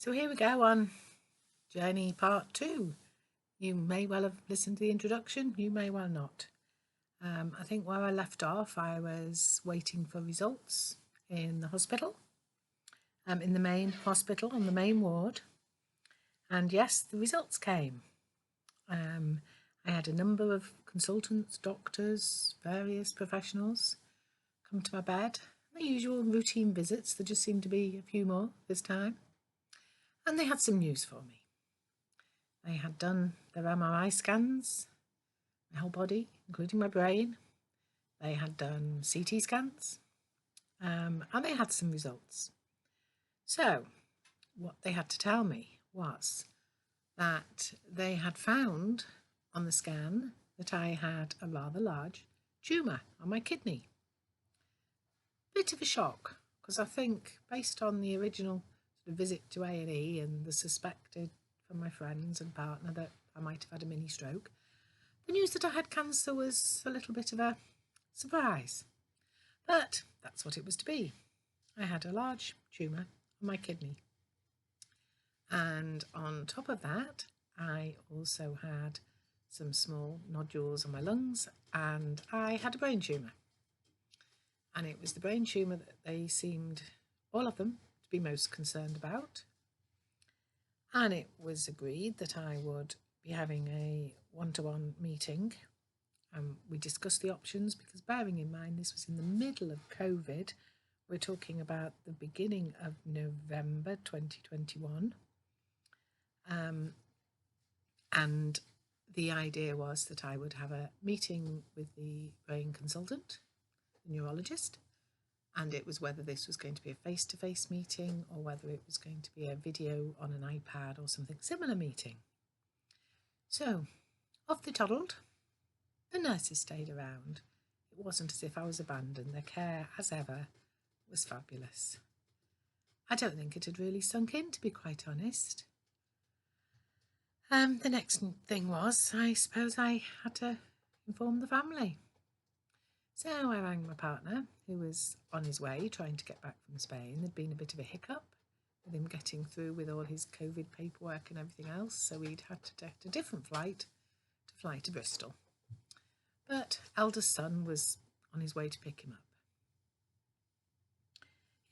So here we go on journey part 2. You may well have listened to the introduction, you may well not. I think where I left off, I was waiting for results in the hospital, in the main hospital, on the main ward. And yes, the results came. I had a number of consultants, doctors, various professionals come to my bed. The usual routine visits, there just seemed to be a few more this time. And they had some news for me. They had done their MRI scans, my whole body, including my brain. They had done CT scans, and they had some results. So what they had to tell me was that they had found on the scan that I had a rather large tumour on my kidney. Bit of a shock, because I think based on the original visit to A&E and the suspected from my friends and partner that I might have had a mini stroke, the news that I had cancer was a little bit of a surprise. But that's what it was to be. I had a large tumour on my kidney. And on top of that, I also had some small nodules on my lungs, and I had a brain tumour. And it was the brain tumour that they seemed, all of them, to be most concerned about. And it was agreed that I would be having a one-to-one meeting. We discussed the options because, bearing in mind this was in the middle of COVID, we're talking about the beginning of November 2021. And the idea was that I would have a meeting with the brain consultant, the neurologist, and it was whether this was going to be a face-to-face meeting or whether it was going to be a video on an iPad or something similar meeting. So, off they toddled. The nurses stayed around. It wasn't as if I was abandoned. Their care, as ever, was fabulous. I don't think it had really sunk in, to be quite honest. The next thing was, I suppose I had to inform the family. So I rang my partner, who was on his way trying to get back from Spain. There'd been a bit of a hiccup with him getting through with all his COVID paperwork and everything else, so he'd had to take a different flight to fly to Bristol. But eldest son was on his way to pick him up.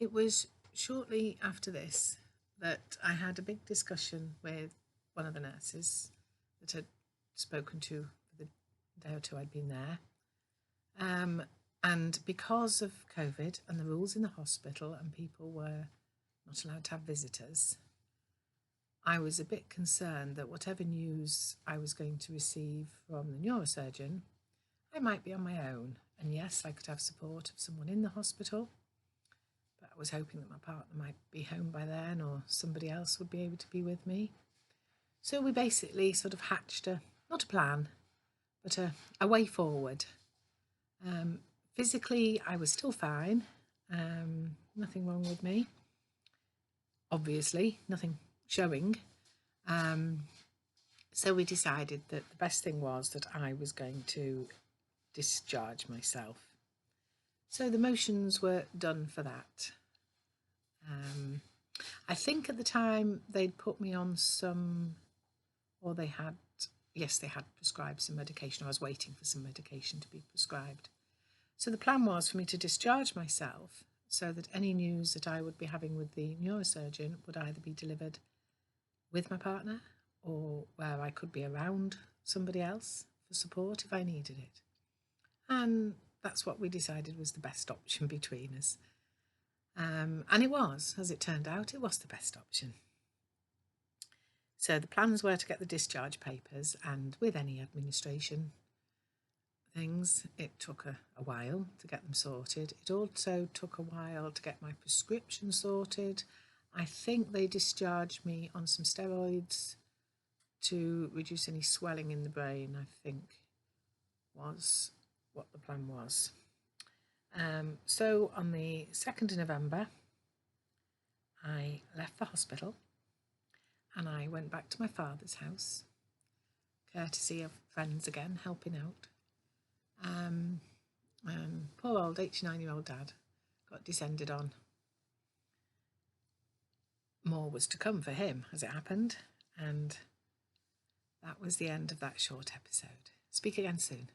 It was shortly after this that I had a big discussion with one of the nurses that had spoken to for the day or two I'd been there. And because of COVID and the rules in the hospital and people were not allowed to have visitors, I was a bit concerned that whatever news I was going to receive from the neurosurgeon, I might be on my own. And yes, I could have support of someone in the hospital, but I was hoping that my partner might be home by then or somebody else would be able to be with me. So we basically sort of hatched not a plan, but a way forward. Physically, I was still fine. Nothing wrong with me. Obviously, nothing showing. So we decided that the best thing was that I was going to discharge myself. So the motions were done for that. I think at the time they'd put me on some, or they had prescribed some medication. I was waiting for some medication to be prescribed. So the plan was for me to discharge myself so that any news that I would be having with the neurosurgeon would either be delivered with my partner or where I could be around somebody else for support if I needed it. And that's what we decided was the best option between us. And it was, as it turned out, it was the best option. So the plans were to get the discharge papers, and with any administration things, it took a while to get them sorted. It also took a while to get my prescription sorted. I think they discharged me on some steroids to reduce any swelling in the brain, I think was what the plan was. So on the 2nd of November, I left the hospital and I went back to my father's house, courtesy of friends again, helping out. Poor old 89-year-old dad got descended on more was to come for him, as it happened. And that was the end of that short episode. Speak again soon.